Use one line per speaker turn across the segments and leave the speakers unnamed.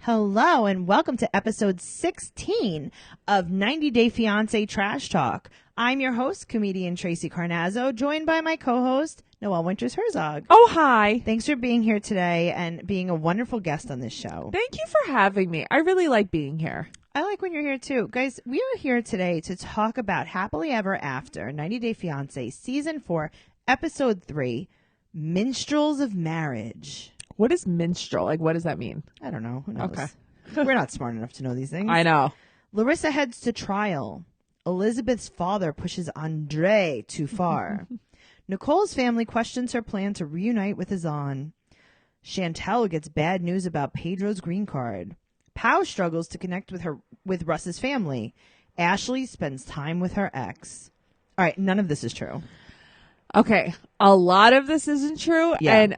Hello and welcome to episode 16 of 90 Day Fiancé Trash Talk. I'm your host, comedian Tracy Carnazzo, joined by my co-host, Noelle Herzog.
Oh, hi.
Thanks for being here today and being a wonderful guest on this show.
Thank you for having me. I really like being here.
I like when you're here too. Guys, we are here today to talk about Happily Ever After, 90 Day Fiancé, Season 4, Episode 3, Minstrels of Marriage.
What is minstrel? Like, what does that mean?
I don't know. Who knows?
Okay.
We're not smart enough to know these things.
I know.
Larissa heads to trial. Elizabeth's father pushes Andrei too far. Nicole's family questions her plan to reunite with Azan. Chantel gets bad news about Pedro's green card. Pau struggles to connect with Russ's family. Ashley spends time with her ex. All right, none of this is true.
Okay. A lot of this isn't true.
Yeah.
And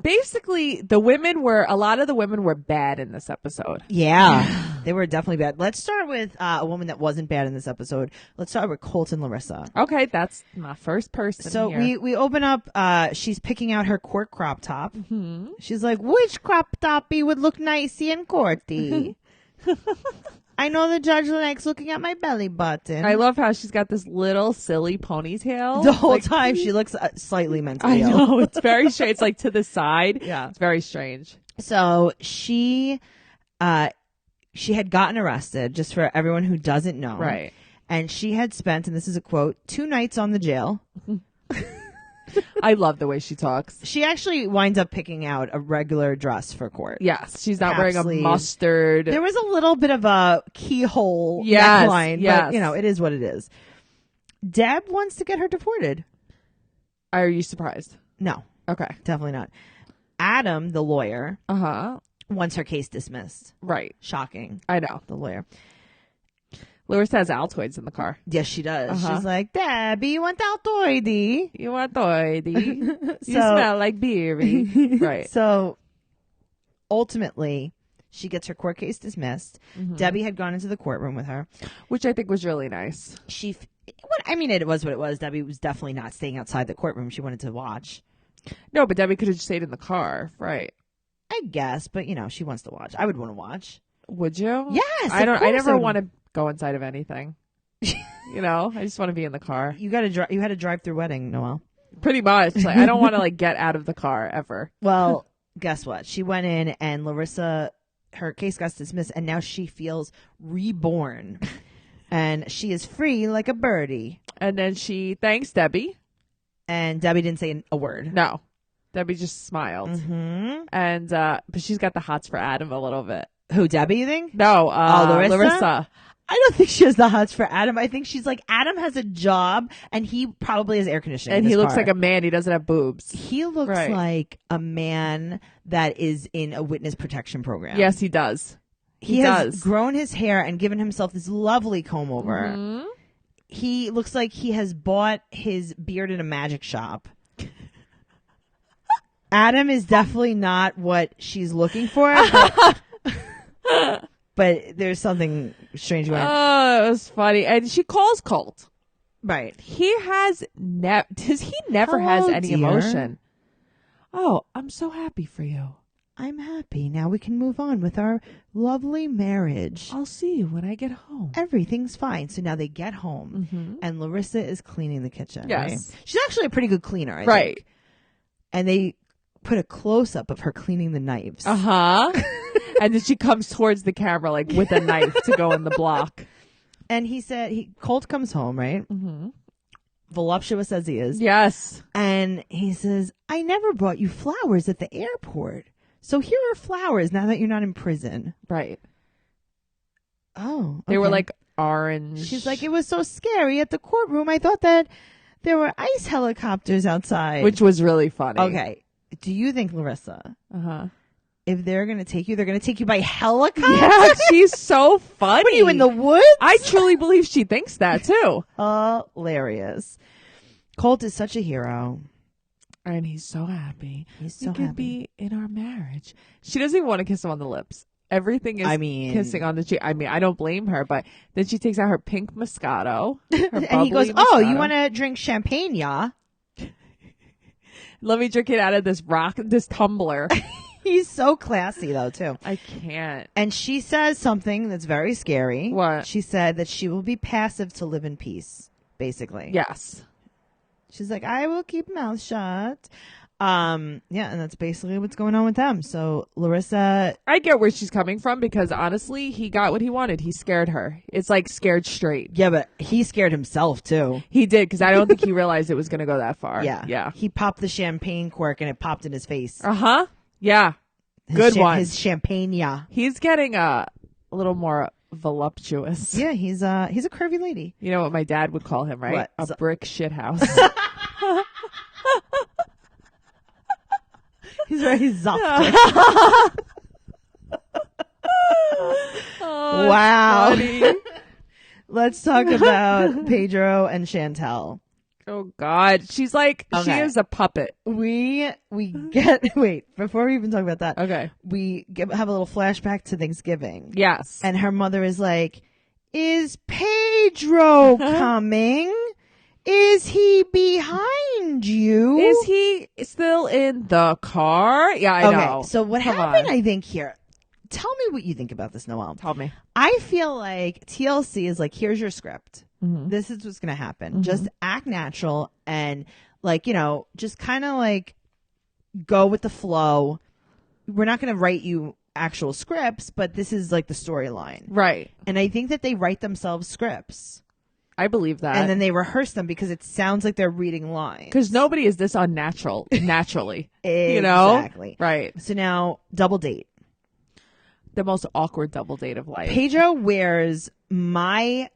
basically, a lot of the women were bad in this episode.
Yeah, they were definitely bad. Let's start with a woman that wasn't bad in this episode. Let's start with Colt and Larissa.
Okay, that's my first person
So
here.
we open up, she's picking out her court crop top.
Mm-hmm.
She's like, which crop toppy would look nicey and courty? I know the judge likes looking at my belly button.
I love how she's got this little silly ponytail.
The whole time she looks slightly mentally
I
ill.
know. It's very strange. It's like to the side.
Yeah.
It's very strange.
So she had gotten arrested, just for everyone who doesn't know.
Right.
And she had spent, and this is a quote, 2 nights on the jail.
I love the way she talks.
She actually winds up picking out a regular dress for court.
Yes, she's not
Half
wearing
sleeve.
a mustard.
There was a little bit of a keyhole
Yes,
neckline,
yes.
but, it is what it is. Deb wants to get her deported.
Are you surprised?
No,
Okay.
definitely not. Adam, the lawyer,
Uh-huh.
wants her case dismissed.
Right.
Shocking,
I know.
the lawyer.
Larissa has Altoids in the car.
Yes, she does.
Uh-huh.
She's like, Debbie, you want Altoidy?
You want toidy? You
So-
smell like beery. Right.
So, ultimately, she gets her court case dismissed.
Mhm.
Debbie had gone into the courtroom with her.
Which I think was really nice.
It was what it was. Debbie was definitely not staying outside the courtroom. She wanted to watch.
No, but Debbie could have just stayed in the car. Right.
I guess, but, she wants to watch. I would want to watch.
Would you?
Yes,
I
of
never
course I would.
want to go inside of anything. I just want to be in the car.
You had a drive-through wedding, Noelle.
Pretty much. Like, I don't want to get out of the car ever.
Well, guess what? She went in and Larissa, her case got dismissed, and now she feels reborn. And she is free like a birdie.
And then she thanks Debbie.
And Debbie didn't say a word.
No. Debbie just smiled.
Mm-hmm.
And but she's got the hots for Adam a little bit.
Who, Debbie, you think?
No,
Larissa?
Larissa.
I don't think she has the hots for Adam. I think she's like, Adam has a job, and he probably has air conditioning.
And
in
he
his
looks
car.
like a man. He doesn't have boobs.
He looks
Right.
like a man that is in a witness protection program.
Yes, he does.
He
does.
has grown his hair and given himself this lovely comb over.
Mhm.
He looks like he has bought his beard in a magic shop. Adam is definitely not what she's looking for, but there's something strange going on.
Oh, it was funny. And she calls Colt.
Right.
He has he never has
Hello,
any
dear.
emotion. Oh, I'm so happy for you.
I'm happy. Now we can move on with our lovely marriage.
I'll see you when I get home.
Everything's fine. So now they get home,
Mhm.
and Larissa is cleaning the kitchen.
Yes.
Right? She's actually a pretty good cleaner, I
Right.
think. And they put a close-up of her cleaning the knives.
Uh-huh. And then she comes towards the camera with a knife to go in the block.
And he said, Colt comes home, right?
Mm-hmm.
Voluptuous as he is.
Yes.
And he says, I never brought you flowers at the airport. So here are flowers now that you're not in prison.
Right.
Oh.
They were
okay.
like orange.
She's like, it was so scary at the courtroom. I thought that there were ice helicopters outside.
which was really funny.
Okay. Do you think, Larissa,
Uh-huh.
if they're going to take you, they're going to take you by helicopter?
Yeah, she's so funny.
What are you, in the woods?
I truly believe she thinks that too.
Hilarious. Colt is such a hero.
And he's so happy.
He's so
we could
happy.
be in our marriage. She doesn't even want to kiss him on the lips. Everything is kissing on the cheek. I mean, I don't blame her, but then she takes out her pink Moscato. Her
and he goes,
bubbly
oh, you
Moscato.
want to drink champagne, yeah?
Let me drink it out of this tumbler.
He's so classy, though, too.
I can't.
And she says something that's very scary.
What?
She said that she will be passive to live in peace, basically.
Yes.
She's like, I will keep mouth shut. And that's basically what's going on with them. So Larissa,
I get where she's coming from because honestly, he got what he wanted. He scared her. It's like scared straight.
yeah, but he scared himself too.
He did because I don't think he realized it was going to go that far.
Yeah. He popped the champagne cork and it popped in his face.
Uh-huh. Yeah. Good one.
His champagne, yeah.
He's getting a little more voluptuous.
Yeah, he's a curvy lady.
You know what my dad would call him, right?
What?
A brick shit house.
He's very zoptic.
Oh,
wow. Let's talk about Pedro and Chantel.
Oh God, she's like she is a puppet.
We get before we even talk about that.
Okay,
have a little flashback to Thanksgiving.
Yes,
and her mother is like, "Is Pedro coming? Is he behind you?
Is he still in the car?" Yeah, I know.
So what happened? I think here. Tell me what you think about this, Noelle.
Tell me.
I feel like TLC is like, here's your script. Mm-hmm. This is what's going to happen. Mm-hmm. Just act natural and just kind of like go with the flow. We're not going to write you actual scripts, but this is like the storyline.
Right.
And I think that they write themselves scripts.
I believe that.
And then they rehearse them because it sounds like they're reading lines.
Because nobody is this unnatural, naturally.
Exactly.
Right.
So now, double date.
The most awkward double date of life.
Pedro wears my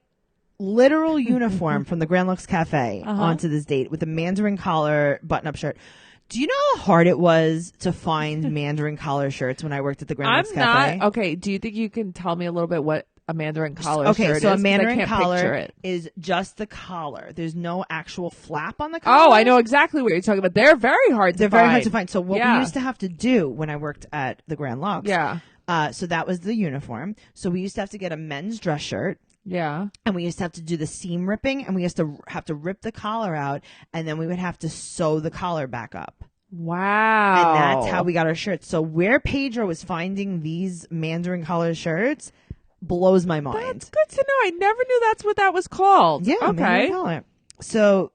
literal uniform from the Grand Lux Cafe onto this date with a mandarin collar button-up shirt. Do you know how hard it was to find mandarin collar shirts when I worked at the Grand Lux Cafe?
Okay, do you think you can tell me a little bit what a mandarin collar shirt is?
Okay, so a mandarin collar is just the collar. There's no actual flap on the collar.
Oh, I know exactly what you're talking about. They're very hard to find.
They're very hard to find. So what we used to have to do when I worked at the Grand Lux, so that was the uniform. So we used to have to get a men's dress shirt.
Yeah.
And we used to have to do the seam ripping, and we used to have to rip the collar out, and then we would have to sew the collar back up.
Wow.
And that's how we got our shirts. So where Pedro was finding these mandarin collar shirts blows my mind.
That's good to know. I never knew that's what that was called.
Yeah.
Okay.
Mandarin collar. So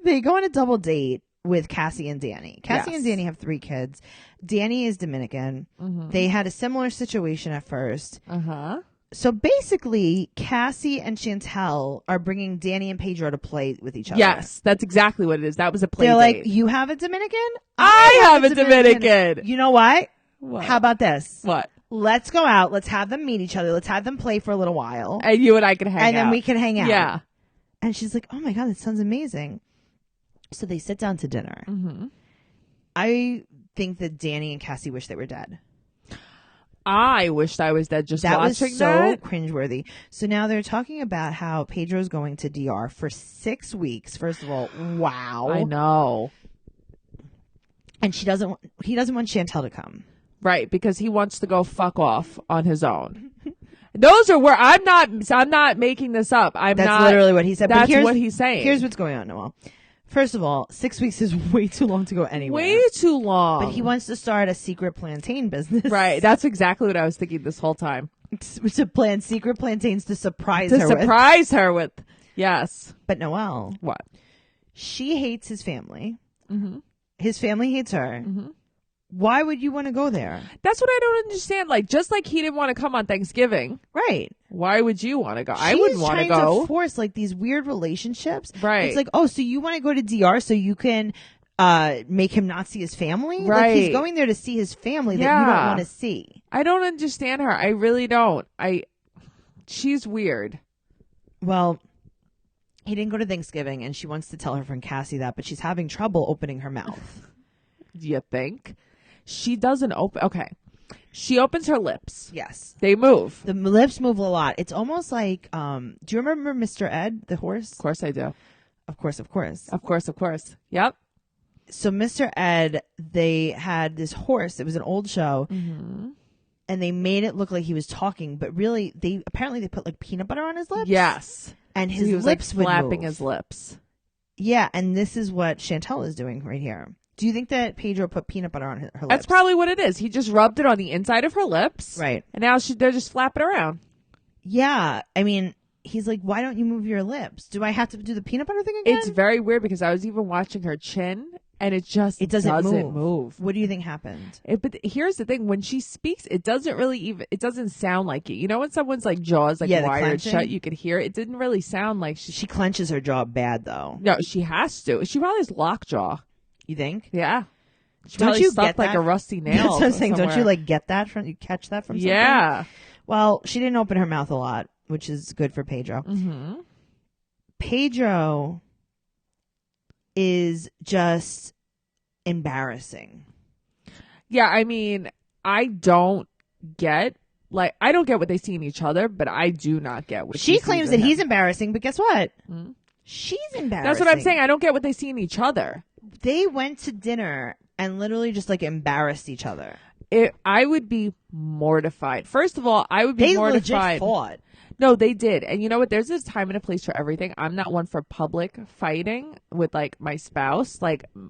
they go on a double date with Cassie and Danny. Cassie and Danny have 3 kids. Danny is Dominican. Mm-hmm. They had a similar situation at first. Uh-huh. So basically, Cassie and Chantel are bringing Danny and Pedro to play with each other.
Yes, that's exactly what it is. That was a play
They're
date.
Like, you have a Dominican?
I have a Dominican.
You know what? How about this?
What?
Let's go out. Let's have them meet each other. Let's have them play for a little while.
And you and I can hang out.
And then we can hang out.
Yeah.
And she's like, oh my God, that sounds amazing. So they sit down to dinner. Mm-hmm. I think that Danny and Cassie wish they were dead.
I wished I was dead just watching that.
That was so cringeworthy. So now they're talking about how Pedro's going to DR for 6 weeks. First of all, wow.
I know.
And he doesn't want Chantel to come.
Right, because he wants to go fuck off on his own. Those are where I'm not making this up.
That's literally what he said.
That's what he's saying.
Here's what's going on, Noelle. First of all, 6 weeks is way too long to go anywhere.
Way too long.
But he wants to start a secret plantain business.
Right. That's exactly what I was thinking this whole time.
To plan secret plantains to surprise
her with. Yes.
But Noelle.
What?
She hates his family. Mm-hmm. His family hates her. Mm-hmm. Why would you want to go there?
That's what I don't understand. Like, just like he didn't want to come on Thanksgiving.
Right.
Why would you want to go? I wouldn't want to go.
She's trying to force like these weird relationships.
Right.
It's like, oh, so you want to go to DR so you can make him not see his family?
Right.
Like he's going there to see his family that you don't want to see.
I don't understand her. I really don't. She's weird.
Well, he didn't go to Thanksgiving, and she wants to tell her friend Cassie that, but she's having trouble opening her mouth.
Do you think? She doesn't open. Okay. She opens her lips.
Yes.
They move.
The lips move a lot. It's almost like, do you remember Mr. Ed, the horse?
Of course I do.
Of course, of course.
Of course, of course. Yep.
So Mr. Ed, they had this horse. It was an old show. Mm-hmm. And they made it look like he was talking, but really, they put like peanut butter on his lips.
Yes.
And his
he was
lips
like flapping
would move.
his lips.
Yeah, and this is what Chantel is doing right here. Do you think that Pedro put peanut butter on her lips?
That's probably what it is. He just rubbed it on the inside of her lips.
Right.
And now they're just flapping around.
Yeah. I mean, he's like, why don't you move your lips? Do I have to do the peanut butter thing again?
It's very weird because I was even watching her chin and it doesn't move.
What do you think happened?
But here's the thing. When she speaks, it doesn't sound like it. You know when someone's like jaws wired shut, you could hear it. It didn't really sound like
she clenches her jaw bad though.
No, she has to. She probably has lockjaw.
You think?
Yeah.
Don't you get
like a rusty nail?
That's what I'm saying. Don't you get that from? You catch that from something?
Yeah.
Well, she didn't open her mouth a lot, which is good for Pedro.
Mm-hmm.
Pedro is just embarrassing.
Yeah, I mean, I don't get what they see in each other, but I do not get what
she claims that he's embarrassing. But guess what?
Hmm?
She's embarrassing.
That's what I'm saying. I don't get what they see in each other.
They went to dinner and literally just embarrassed each other.
I would be mortified. First of all, I would be mortified.
They legit fought.
No, they did. And you know what? There's a time and a place for everything. I'm not one for public fighting with my spouse.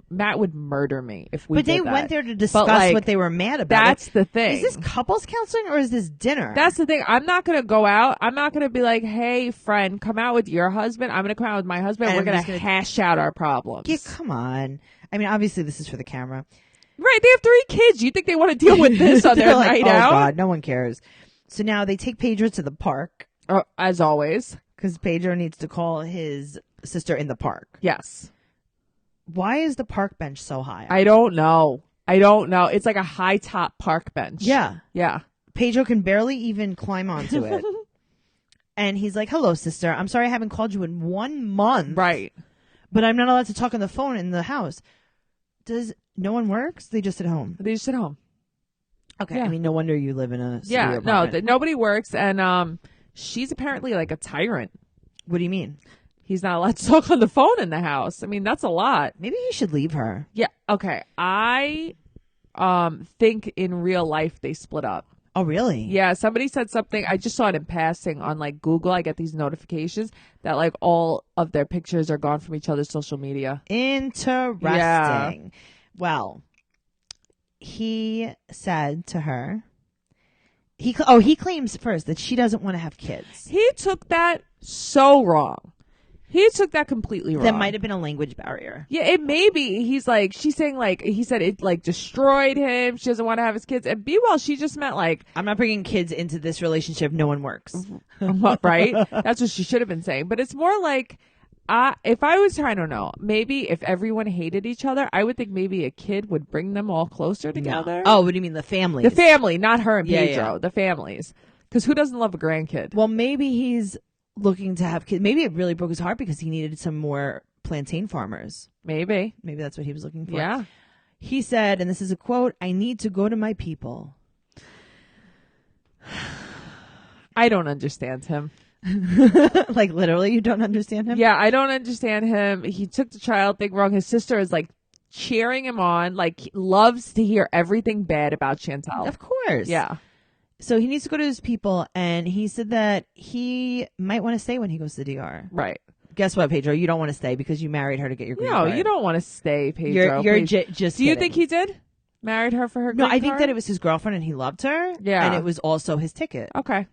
Matt would murder me if we did that.
But they went there to discuss what they were mad about.
That's the thing.
Is this couples counseling or is this dinner?
That's the thing. I'm not going to go out. I'm not going to be like, hey, friend, come out with your husband. I'm going to come out with my husband. And we're going to hash out our problems.
Yeah, come on. I mean, obviously this is for the camera.
Right. They have 3 kids. You think they want to deal with this on their night out?
Oh, God. No one cares. So now they take Pedro to the park.
As always.
Because Pedro needs to call his sister in the park.
Yes.
Why is the park bench so high?
I don't know. It's like a high top park bench.
Yeah.
Yeah.
Pedro can barely even climb onto it. And he's like, hello, sister. I'm sorry I haven't called you in 1 month.
Right.
But I'm not allowed to talk on the phone in the house. No one works? They just at home?
They just at home.
Okay.
Yeah.
I mean, no wonder you live in a studio apartment.
No, nobody works. And she's apparently like a tyrant.
What do you mean?
He's not allowed to talk on the phone in the house. I mean, that's a lot.
Maybe you should leave her.
Yeah. Okay. I think in real life they split up.
Oh, really?
Yeah. Somebody said something. I just saw it in passing on Google. I get these notifications that all of their pictures are gone from each other's social media.
Interesting.
Yeah.
Well, he said to her, he claims first that she doesn't want to have kids.
He took that so wrong. He took that completely wrong.
That might have been a language barrier.
Yeah, it may be. She's saying he said it destroyed him. She doesn't want to have his kids. And meanwhile, she just meant
I'm not bringing kids into this relationship. No one works.
Right? That's what she should have been saying. But it's more if I was trying, I don't know, maybe if everyone hated each other, I would think maybe a kid would bring them all closer together.
No. Oh, what do you mean the family?
The family, not her and Pedro.
Yeah.
The families. Because who doesn't love a grandkid?
Well, maybe he's looking to have kids. Maybe it really broke his heart because he needed some more plantain farmers.
Maybe
that's what he was looking for.
Yeah.
He said, and this is a quote, "I need to go to my people."
I don't understand him.
Literally, you don't understand him?
Yeah, I don't understand him. He took the child thing wrong. His sister is cheering him on. He loves to hear everything bad about Chantal.
Of course.
Yeah.
So he needs to go to his people, and he said that he might want to stay when he goes to DR.
Right.
Guess what, Pedro? You don't want to stay because you married her to get your green card.
No, you don't want to stay, Pedro.
You're just
Do you think he did? Married her for her green card?
No, I think that it was his girlfriend and he loved her.
Yeah.
And it was also his ticket.
Okay.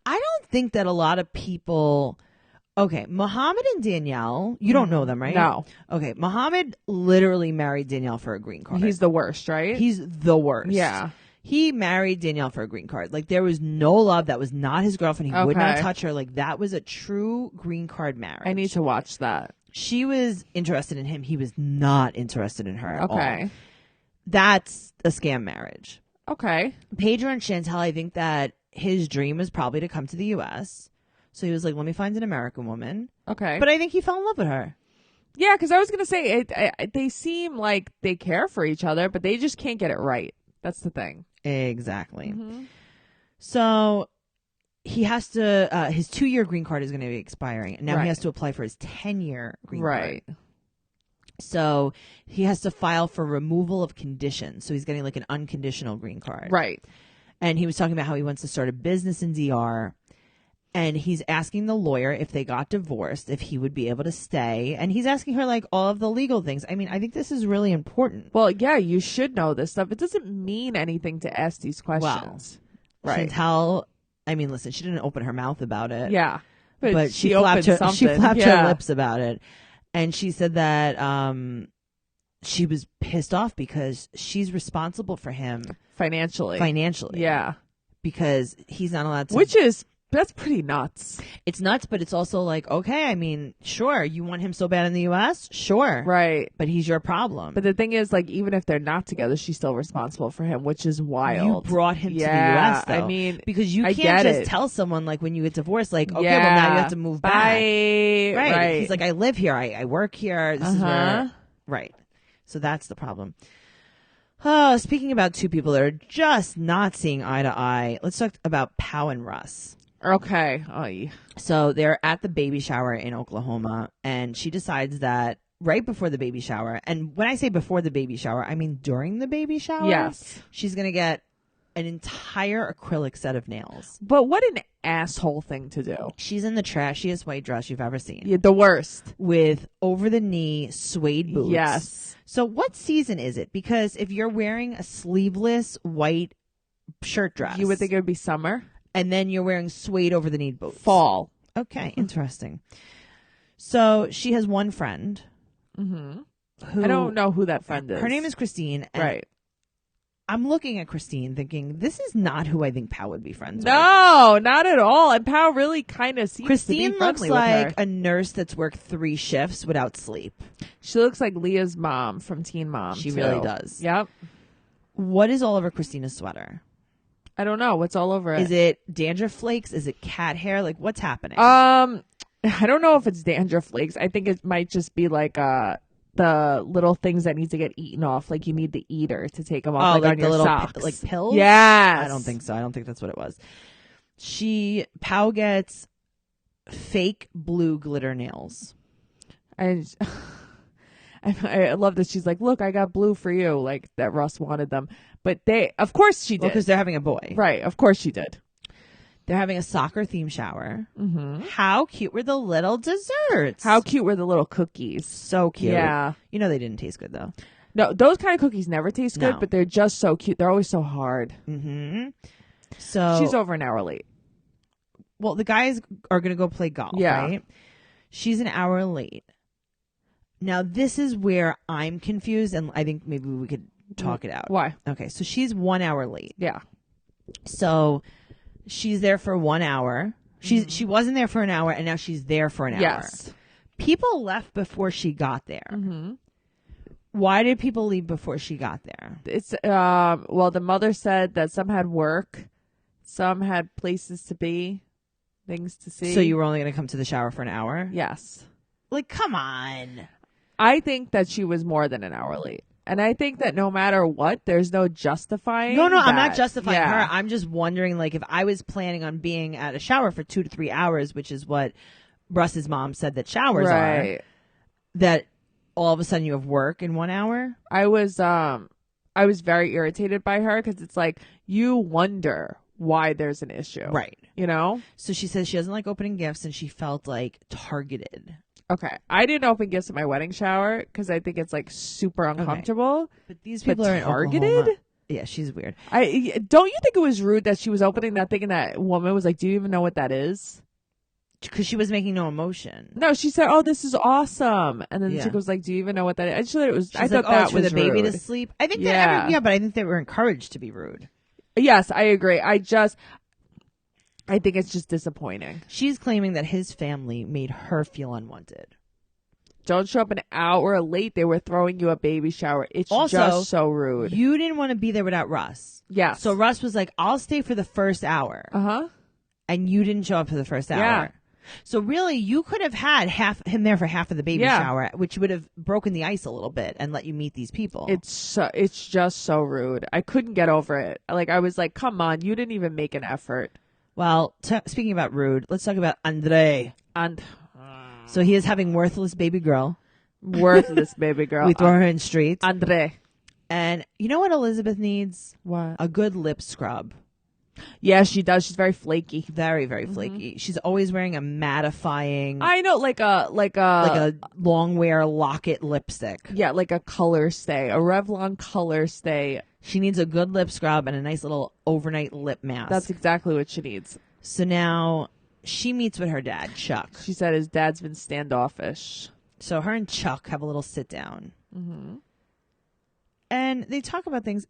I don't think that a lot of people... Okay, Mohammed and Danielle, you don't know them, right?
No.
Okay, Mohammed literally married Danielle for a green card.
He's the worst, right?
He's the worst.
Yeah.
He married Danielle for a green card. There was no love. That was not his girlfriend. He would not touch her. That was a true green card marriage.
I need to watch that.
She was interested in him. He was not interested in her at all. That's a scam marriage.
Okay.
Pedro and Chantal, I think that his dream was probably to come to the U.S. So he was like, let me find an American woman.
Okay.
But I think he fell in love with her.
Yeah, because I was going to say, they seem like they care for each other, but they just can't get it right. That's the thing.
Exactly.
Mm-hmm.
So he has to, his 2-year green card is going to be expiring. And now
Right.
he has to apply for his 10-year green card.
Right.
So he has to file for removal of conditions. So he's getting an unconditional green card.
Right.
And he was talking about how he wants to start a business in DR. And he's asking the lawyer if they got divorced, if he would be able to stay. And he's asking her, like, all of the legal things. I mean, I think this is really important.
Well, yeah, you should know this stuff. It doesn't mean anything to ask these questions.
Right. Chantal, I mean, listen, she didn't open her mouth about it.
Yeah.
But she
opened
flapped
something.
her lips about it. And she said that she was pissed off because she's responsible for him.
Financially.
Yeah. Because he's not allowed to.
That's pretty nuts.
It's nuts, but it's also like, okay, I mean, sure, you want him so bad in the U.S.? Sure.
Right.
But he's your problem.
But the thing is, like, even if they're not together, she's still responsible for him, which is wild.
You brought him to the U.S., though.
I mean,
because you can't just tell someone, like, when you get divorced, like, okay, well, now you have to move back. Right. He's like, I live here. I work here. This is where. Right. So that's the problem. Oh, speaking about two people that are just not seeing eye to eye, let's talk about Pau and Russ.
Okay. Oy.
So they're at the baby shower in Oklahoma, and she decides that right before the baby shower, and when I say before the baby shower, I mean during the baby shower.
Yes.
She's going to get an entire acrylic set of nails.
But what an asshole thing to do.
She's in the trashiest white dress you've ever seen.
Yeah, the worst.
With over-the-knee suede boots.
Yes.
So what season is it? Because if you're wearing a sleeveless white shirt dress.
You would think it would be summer.
And then you're wearing suede over the knee boots.
Fall.
Okay, interesting. So she has one friend.
I don't know who that friend is.
Her name is Christine. And
right.
I'm looking at Christine thinking, this is not who I think Pau would be friends with.
No, not at all. And Pau really kind of seems
Christine
to be friendly
looks like
with her.
a nurse that's worked 3 shifts without sleep.
She looks like Leah's mom from Teen Mom.
She really does.
Yep.
What is all over Christina's sweater?
I don't know. What's all over it?
Is it dandruff flakes? Is it cat hair? Like, what's happening?
I don't know if it's dandruff flakes. I think it might just be like the little things that need to get eaten off. Like you need the eater to take them off.
Oh, like
on
the
your
little
socks.
like pills?
Yes.
I don't think so. I don't think that's what it was. Pau gets fake blue glitter nails.
And I love that she's like, look, I got blue for you. Like that Russ wanted them. But of course she did.
Because they're having a boy.
Right. Of course she did.
They're having a soccer theme shower.
Mm-hmm.
How cute were the little desserts?
How cute were the little cookies?
So cute.
Yeah.
You know they didn't taste good, though.
No, those kind of cookies never taste good, but they're just so cute. They're always so hard.
Mm-hmm. So
she's over an hour late.
Well, the guys are going to go play golf, right? She's an hour late. Now, this is where I'm confused, and I think maybe we could talk it out.
Why?
Okay, so she's 1 hour late.
Yeah.
So she's there for 1 hour. She wasn't there for an hour, and now she's there for an hour.
Yes.
People left before she got there.
Mm-hmm.
Why did people leave before she got there?
It's well, the mother said that some had work, some had places to be, things to see.
So you were only going to come to the shower for an hour?
Yes.
Like, come on.
I think that she was more than an hour late. And I think that no matter what, there's no justifying.
No,
that.
I'm not justifying her. I'm just wondering, like, if I was planning on being at a shower for 2 to 3 hours, which is what Russ's mom said that showers are, that all of a sudden you have work in 1 hour.
I was very irritated by her because it's like you wonder why there's an issue,
right?
You know.
So she says she doesn't like opening gifts, and she felt like targeted.
Okay, I didn't open gifts at my wedding shower because I think it's like super uncomfortable.
Okay. But these people are targeted. Yeah, she's weird.
Don't you think it was rude that she was opening that thing and that woman was like, "Do you even know what that is?"
Because she was making no emotion.
No, she said, "Oh, this is awesome," and then the chick was like, "Do you even know what that is?" I just thought it was. I thought that was
for the baby
rude.
to sleep. I think but I think they were encouraged to be rude.
Yes, I agree. I think it's just disappointing.
She's claiming that his family made her feel unwanted.
Don't show up an hour late. They were throwing you a baby shower. It's
also,
just so rude.
You didn't want to be there without Russ.
Yeah.
So Russ was like, I'll stay for the first hour.
Uh-huh.
And you didn't show up for the first hour.
Yeah.
So really, you could have had him there for half of the baby shower, which would have broken the ice a little bit and let you meet these people.
It's just so rude. I couldn't get over it. Like, I was like, come on, you didn't even make an effort.
Well, speaking about rude, let's talk about Andrei. So he is having worthless baby girl.
Worthless baby girl.
We throw her in streets.
Andrei.
And you know what Elizabeth needs?
What?
A good lip scrub.
Yeah, she does. She's very flaky.
Very, very flaky. She's always wearing a mattifying,
I know, like a
long wear locket lipstick.
yeah, like a color stay, a Revlon color stay.
She needs a good lip scrub and a nice little overnight lip mask.
That's exactly what she needs.
So now she meets with her dad, Chuck.
She said his dad's been standoffish.
So her and Chuck have a little sit down. And they talk about things.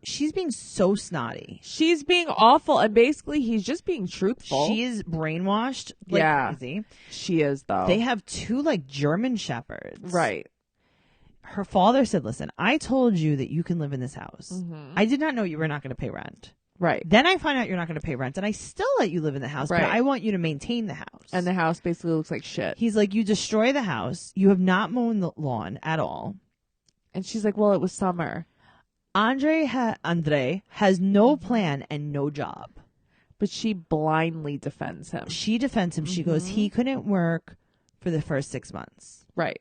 She's being so snotty.
She's being awful, and basically he's just being truthful.
She is brainwashed like crazy.
She is, though.
They have two like German shepherds.
Right.
Her father said, listen, I told you that you can live in this house. I did not know you were not going to pay rent.
Right.
Then I find out you're not going to pay rent, and I still let you live in the house, but I want you to maintain the house.
And the house basically looks like shit.
He's like, you destroy the house. You have not mown the lawn at all.
And she's like, well, it was summer.
Andrei has no plan and no job.
But she blindly defends him.
She defends him. She goes, he couldn't work for the first 6 months.
Right.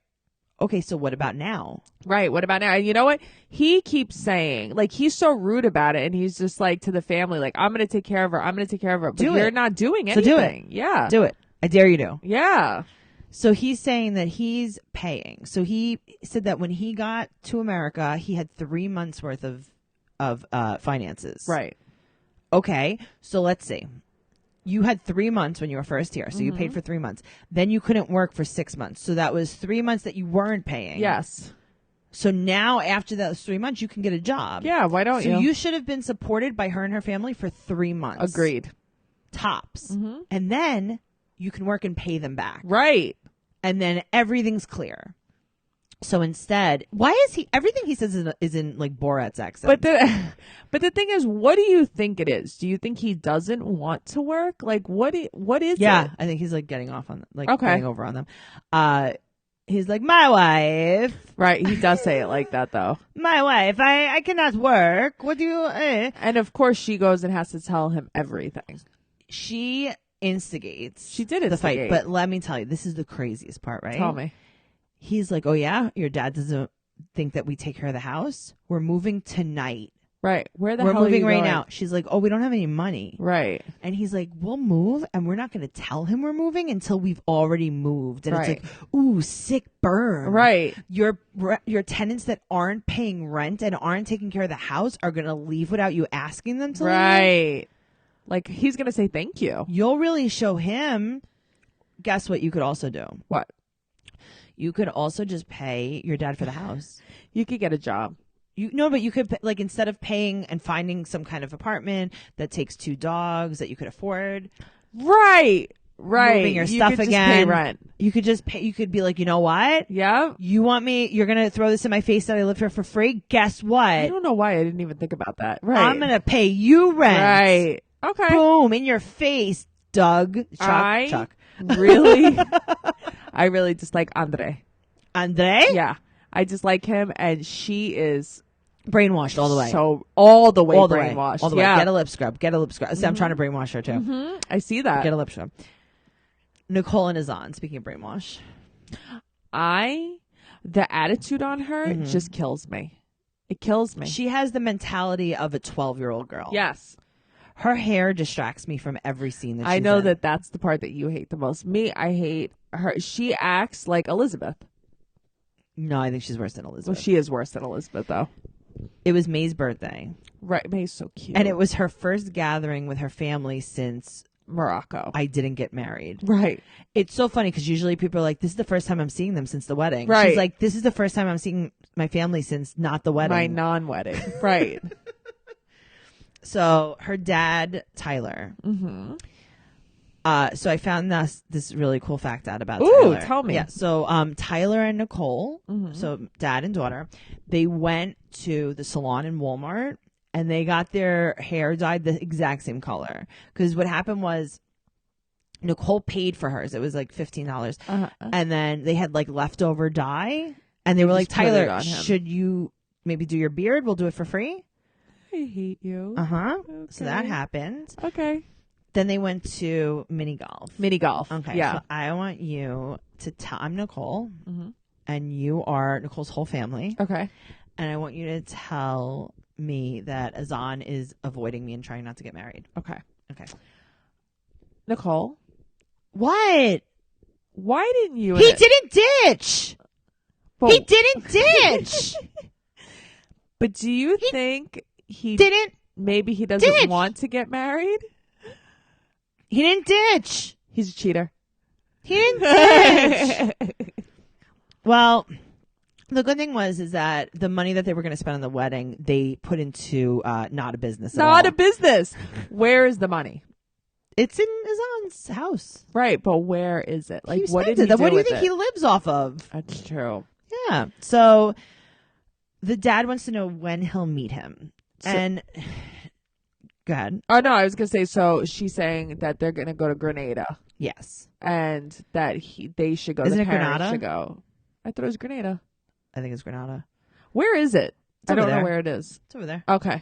Okay, so what about now?
Right. What about now? And you know what? He keeps saying, like, he's so rude about it. And he's just like to the family, like, I'm going to take care of her. I'm going to take care of her. But you're not doing anything.
So do it.
Yeah.
Do it. I dare you to.
Yeah.
So he's saying that he's paying. So he said that when he got to America, he had 3 months worth of finances.
Right.
Okay. So let's see. You had 3 months when you were first here. So you paid for 3 months. Then you couldn't work for 6 months. So that was 3 months that you weren't paying.
Yes.
So now after those 3 months, you can get a job.
Yeah. Why don't you?
So you should have been supported by her and her family for 3 months.
Agreed.
Tops. And then you can work and pay them back.
Right.
And then everything's clear. So instead, why is everything he says is in like Borat's accent?
But the thing is, what do you think it is? Do you think he doesn't want to work? Like, what is it?
Yeah, I think he's like getting off on, like, getting over on them. He's like, my wife.
Right, he does say it like that, though.
My wife, I cannot work. What do you...
And of course, she goes and has to tell him everything.
She instigates.
She did instigate.
The fight. But let me tell you, this is the craziest part, right?
Tell me.
He's like, oh yeah, your dad doesn't think that we take care of the house. We're moving tonight.
Right. Where the
We're
hell
moving
are you
right
going?
now. She's like, oh, we don't have any money.
Right.
And he's like, we'll move, and we're not going to tell him we're moving until we've already moved. And it's like, ooh, sick burn.
Right.
Your tenants that aren't paying rent and aren't taking care of the house are going to leave without you asking them to leave.
Right. Like, he's going to say thank you.
You'll really show him. Guess what you could also do?
What?
You could also just pay your dad for the house.
You could get a job.
But you could, like, instead of paying and finding some kind of apartment that takes 2 dogs that you could afford.
Right.
Moving your stuff
could
again.
Just pay rent.
You could just pay. You could be like, you know what?
Yeah.
You want me? You're going to throw this in my face that I live here for free? Guess what?
I don't know why I didn't even think about that. Right.
I'm going to pay you rent.
Right. Okay.
Boom. In your face, Doug. Chuck.
Really? I really dislike Andrei.
Andrei?
Yeah. I dislike him, and she is
brainwashed all the way.
So all the way brainwashed.
All the way. Get a lip scrub. See, I'm trying to brainwash her too.
I see that.
Get a lip scrub. Nicole and Azan, speaking of brainwash.
The attitude on her just kills me. It kills me.
She has the mentality of a 12-year-old girl.
Yes.
Her hair distracts me from every scene that she's
I know
in.
that that's the part that you hate the most. Me, I hate her. She acts like Elizabeth.
No, I think she's worse than Elizabeth.
Well, she is worse than Elizabeth, though.
It was May's birthday.
Right. May's so cute.
And it was her first gathering with her family since
Morocco.
I didn't get married.
Right.
It's so funny because usually people are like, this is the first time I'm seeing them since the wedding.
Right.
She's like, this is the first time I'm seeing my family since not the wedding.
My non-wedding. Right.
So her dad, Tyler. So I found this really cool fact out about Tyler.
Ooh, tell me.
Yeah. So Tyler and Nicole, so dad and daughter, they went to the salon in Walmart and they got their hair dyed the exact same color. Because what happened was Nicole paid for hers. It was like $15. And then they had like leftover dye. And they were like, Tyler, should you maybe do your beard? We'll do it for free.
I hate you.
Okay. So that happened.
Okay.
Then they went to mini golf.
Mini golf.
Okay.
Yeah.
So I want you to tell. I'm Nicole, and you are Nicole's whole family.
Okay.
And I want you to tell me that Azan is avoiding me and trying not to get married.
Okay.
Okay.
Nicole,
What?
why didn't you?
He didn't ditch.
But,
He didn't ditch.
but do you think he
Didn't.
maybe he doesn't
ditch.
want to get married?
He didn't ditch.
He's a cheater.
He didn't ditch. Well, the good thing is that the money that they were going to spend on the wedding, they put into not a business at
Not
all.
a business. Where is the money?
It's in Azan's house.
Right, but where is it? Like,
He
what did
spends
he
it.
do
What do you
with
think
it?
he lives off of?
That's true.
Yeah. So the dad wants to know when he'll meet him. And go ahead.
Oh no, I was gonna say. So she's saying that they're gonna go to Grenada,
Yes.
and that they should go.
Isn't
the
it
parents
Grenada?
should go. I thought it was Grenada.
I think it's Granada.
Where is it?
It's
I
over
don't know
there.
where it is.
It's over there.
Okay.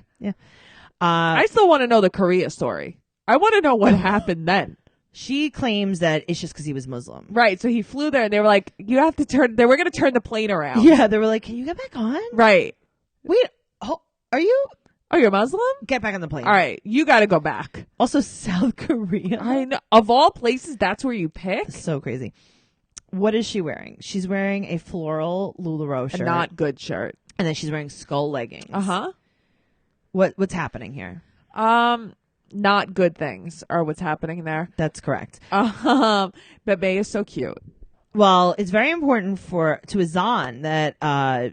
I
I still want to know the Korea story. I want to know what happened then.
She claims that it's just because he was Muslim.
Right. So he flew there, and they were like, "You have to turn." They were going to turn the plane around.
Yeah, they were like, "Can you get back on?"
Right.
Wait, are you?
Oh, you're Muslim?
Get back on the plane.
All right. You got to go back.
Also, South Korea.
I know. Of all places, that's where you pick.
So crazy. What is she wearing? She's wearing a floral LuLaRoe
A
shirt.
not good shirt.
And then she's wearing skull leggings.
Uh-huh.
What's happening here?
Not good things are what's happening there.
That's correct.
Bebe is so cute.
Well, it's very important to Azan that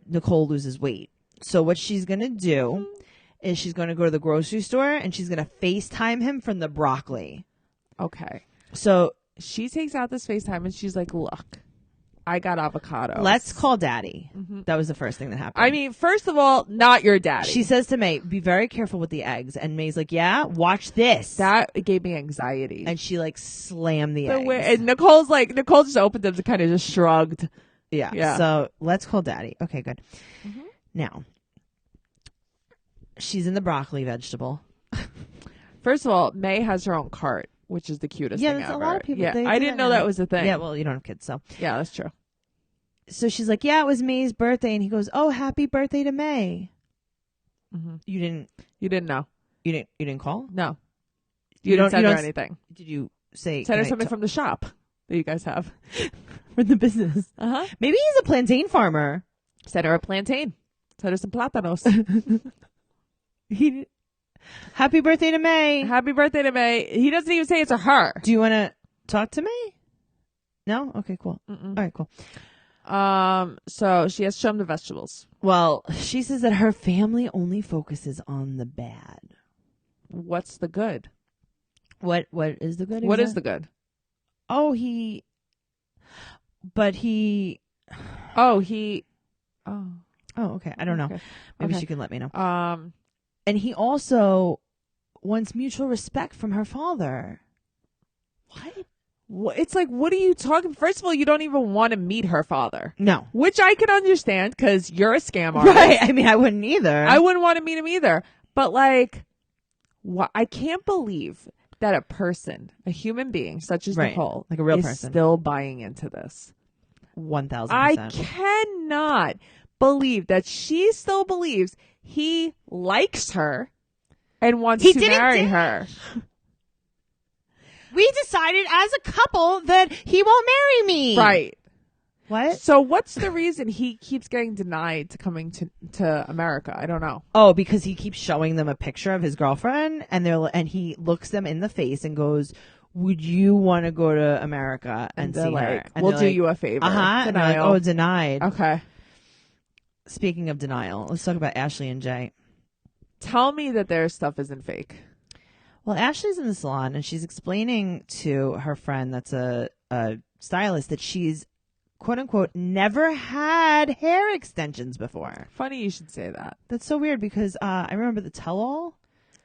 Nicole loses weight. So what she's going to do is she's going to go to the grocery store and she's going to FaceTime him from the broccoli.
Okay.
So
She takes out this FaceTime and she's like, "Look, I got avocados.
let's call Daddy." That was the first thing that happened.
I mean, first of all, not your daddy.
She says to May, "Be very careful with the eggs." And May's like, "Yeah, watch this."
That gave me anxiety.
And she like slammed the
The
eggs.
way- and Nicole just opened them and kind of just shrugged.
Yeah. So let's call Daddy. Okay, good. Now, she's in the broccoli vegetable.
First of all, May has her own cart, which is the cutest
Yeah,
thing
that's
ever.
a lot of people.
Yeah,
they
I
do
didn't
that
know
now.
that was a thing.
Yeah, well, you don't have kids, so.
Yeah, that's true.
So she's like, "Yeah, it was May's birthday," and he goes, "Oh, happy birthday to May."
Mhm.
You didn't
know.
You didn't call?
No.
You
You
don't-
didn't send
you
her
don't-
anything.
Did you say
Send her
"Can I
something
ta-
from the shop that you guys have.
from the business?
Uh-huh.
Maybe he's a plantain farmer.
Send her a plantain. Send her some plátanos.
Happy birthday to May.
Happy birthday to May. He doesn't even say it's a her.
Do you want to talk to May? No? Okay, cool.
Mm-mm.
All right, cool.
So she has to show him the vegetables.
Well, she says that her family only focuses on the bad.
What's the good?
What is the good?
What is the good?
Oh, Oh, okay. I don't know.
Okay.
Maybe
Okay.
she can let me know.
Um,
And he also wants mutual respect from her father.
what? It's like, what are you talking? First of all, you don't even want to meet her father,
No.
which I can understand because you're a scam artist.
Right. I mean, I wouldn't either.
I wouldn't want to meet him either. But like, I can't believe that a person, a human being such as
Right.
Nicole,
Like a real
is
person.
still buying into this.
1,000%.
I cannot believe that she still believes he likes her and wants
He
to
didn't
marry
ditch.
her.
We decided as a couple that he won't marry me.
Right.
What?
So what's the reason he keeps getting denied to coming to America? I don't know.
Oh, because he keeps showing them a picture of his girlfriend, and he looks them in the face and goes, "Would you want to go to America and
they're
see
like,
her?" And
we'll
they're
do
like,
you a favor.
Uh-huh. And they're like,
Denial.
"Oh, denied."
Okay.
Speaking of denial, let's talk about Ashley and Jay.
Tell me that their stuff isn't fake.
Well, Ashley's in the salon and she's explaining to her friend that's a stylist that she's, quote unquote, never had hair extensions before.
Funny you should say that.
That's so weird because I remember the tell-all.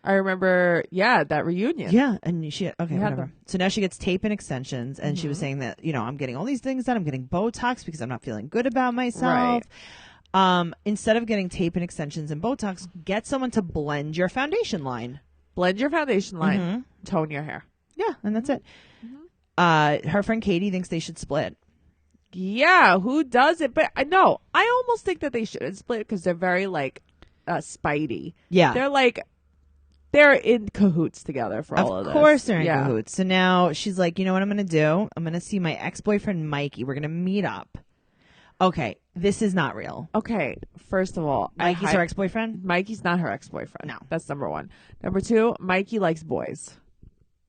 I remember, that reunion.
Yeah. And she, okay,
You had
whatever.
them.
So now she gets tape and extensions and she was saying that, I'm getting all these things done. I'm getting Botox because I'm not feeling good about myself. Instead of getting tape and extensions and Botox, get someone to blend your foundation line.
Blend your foundation line, tone your hair.
Yeah, and that's it. Her friend Katie thinks they should split.
Yeah, who does it? But no, I almost think that they shouldn't split because they're very like Spidey.
Yeah.
They're in cahoots together for all of this.
Of course they're in cahoots. So now she's like, you know what I'm going to do? I'm going to see my ex-boyfriend Mikey. We're going to meet up. Okay, this is not real.
Okay, first of all,
Mikey's her ex-boyfriend?
Mikey's not her ex-boyfriend.
No.
That's number one. Number two, Mikey likes boys.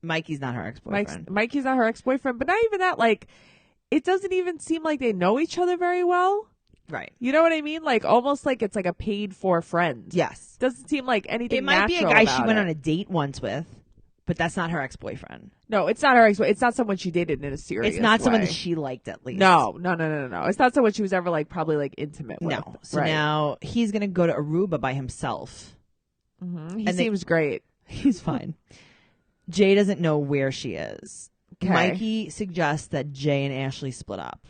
Mikey's not her ex-boyfriend.
Mikey's not her ex-boyfriend, but not even that. Like, it doesn't even seem like they know each other very well.
Right.
You know what I mean? Like, almost like it's like a paid for friend.
Yes.
Doesn't seem like anything
It might be a
natural
guy
about
she went
it.
on a date once with, but that's not her ex-boyfriend.
No, it's not her ex-boyfriend. It's not someone she dated in a serious
It's not someone
way.
that she liked, at least.
No. It's not someone she was ever like probably like intimate with.
No. So
right.
now he's going to go to Aruba by himself.
He
and
seems great.
He's fine. Jay doesn't know where she is.
Okay.
Mikey suggests that Jay and Ashley split up.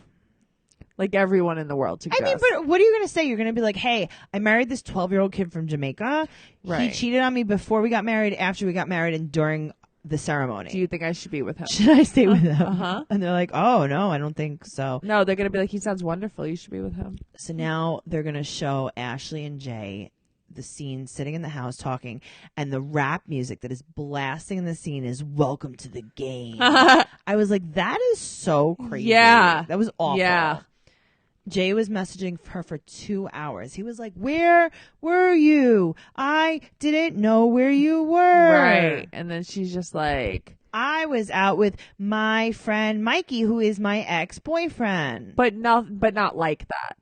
Like everyone in the world suggests.
I mean, but what are you going to say? You're going to be like, hey, I married this 12-year-old kid from Jamaica.
Right.
He cheated on me before we got married, after we got married, and during the ceremony.
Do you think I should be with him?
Should I stay with him?
Uh-huh.
And they're like, oh, no, I don't think so.
No, they're going to be like, he sounds wonderful. You should be with him.
So now they're going to show Ashley and Jay the scene sitting in the house talking, and the rap music that is blasting in the scene is "Welcome to the Game." I was like, that is so crazy.
Yeah.
That was awful.
Yeah.
Jay was messaging her for 2 hours. He was like, where were you? I didn't know where you were.
Right. And then she's just like,
I was out with my friend Mikey, who is my ex-boyfriend.
but not like that.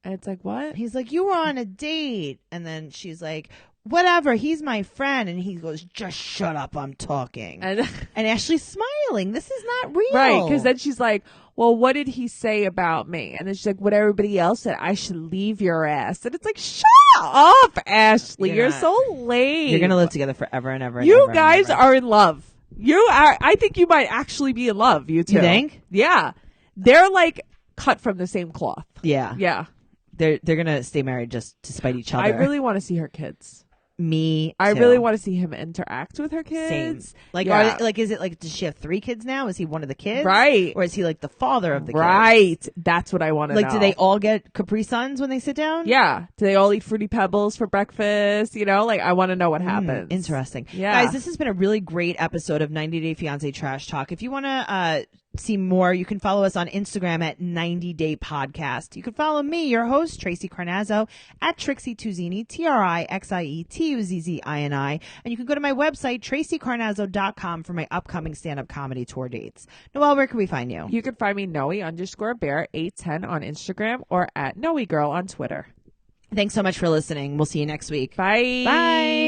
And it's like, what?
He's like, you were on a date. And then she's like, whatever, he's my friend. And he goes, just shut up, I'm talking. And Ashley's smiling. This is not real.
Right, because then she's like, well, what did he say about me? And then she's like, what everybody else said, I should leave your ass. And it's like, shut up, Ashley. You're so lame.
You're going to live together forever and ever and
You
ever
guys
and ever.
are in love. I think you might actually be in love, you two.
You think?
Yeah. They're like cut from the same cloth.
Yeah.
Yeah.
They're going to stay married just to spite each other.
I really want to see her kids.
Me too.
I really want to see him interact with her kids.
Same. Like,
yeah.
is it like, does she have 3 kids now? Is he one of the kids?
Right.
Or is he like the father of the kids?
Right. That's what I want to know.
Like, do they all get Capri Suns when they sit down?
Yeah. Do they all eat Fruity Pebbles for breakfast? You know, like, I want to know what happens.
Interesting.
Yeah.
Guys, this has been a really great episode of 90 Day Fiancé Trash Talk. If you want to see more, you can follow us on Instagram at 90 Day Podcast. You can follow me, your host, Tracy Carnazzo, at Trixie Tuzini, TrixieTuzzini. And you can go to my website, tracycarnazzo.com, for my upcoming stand-up comedy tour dates. Noelle, where can we find you?
You can find me Noe_bear810 on Instagram or at NoeGirl on Twitter.
Thanks so much for listening. We'll see you next week.
Bye.
Bye.